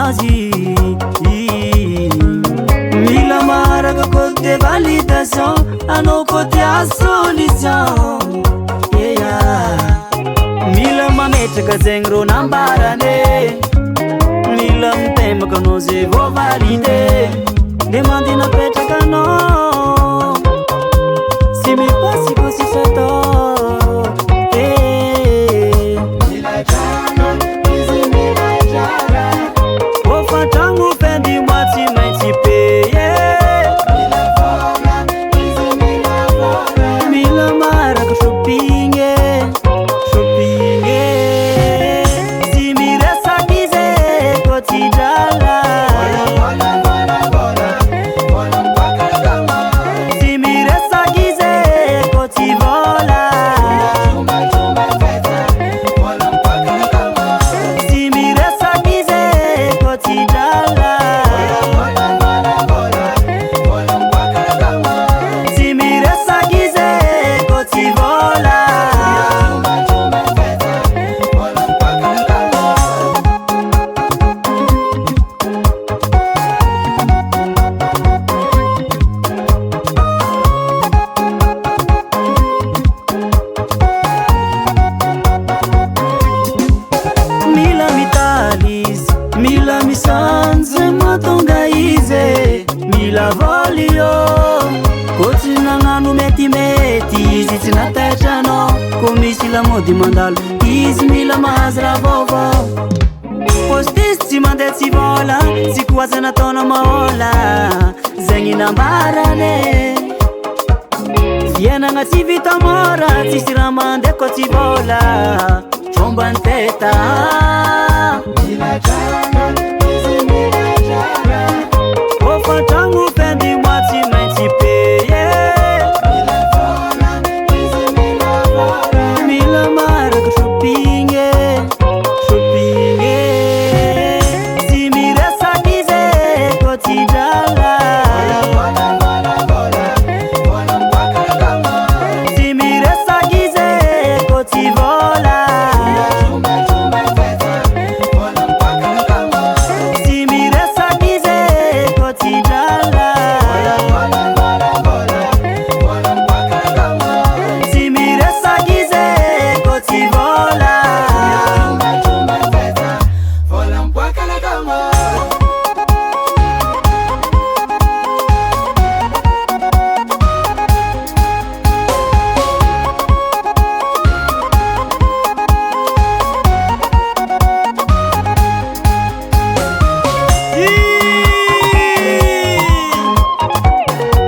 azy. Mila maraka côté validation, anao côté solution. Mila mametraka zegny rô nambarane, mila mitemaka anao zay vo valide. Demande napetraka anao, sy mipasy koa sisa atao. Ofatragno fendi moa tsy maintsy paye. Mila maraka shopping e, shopping e. Tsy miresaky izy koa tsy drala. Tsy miresaky izy koa tsy vola. Tsy miresaky izy koa tsy drala. Tsy miresaky izy koa tsy vola. Mila mitaly izy, mila misanjy mahatonga izy. Mila voly io, koa tsy nagnano metimety izy tsy nataitrano. Koa misy lamody mandalo izy mila mahazo raha vaovao. Postisy tsy mandeha tsy vola, tsy koasa nataona mahola. Zegny nambarane, fiainagna tsy vita mora, tsisy raha mandeha koa tsy vola. Tromba ny teta. Ofatragno fendi moa tsy maintsy paye. Mila maraka shopping e, shopping e. Tsy miresaky izy koa tsy drala. Tsy miresaky izy koa tsy vola. Tsy miresaky izy koa tsy drala. Tsy miresaky izy koa tsy vola.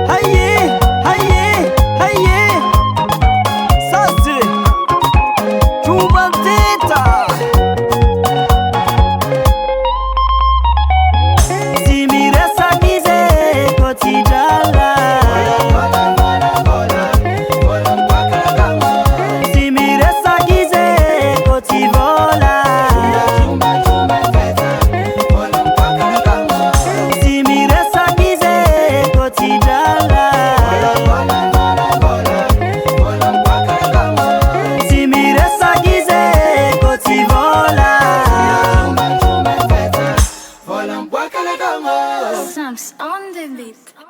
Haye, haye, haye. Sasy, tromba ny teta. Tsy miresaky izy koa tsy drala. Tsy miresaky izy koa tsy vola. Tsy miresaky izy koa tsy drala. Tsy miresaky izy koa tsy vola. Sam's on the beat.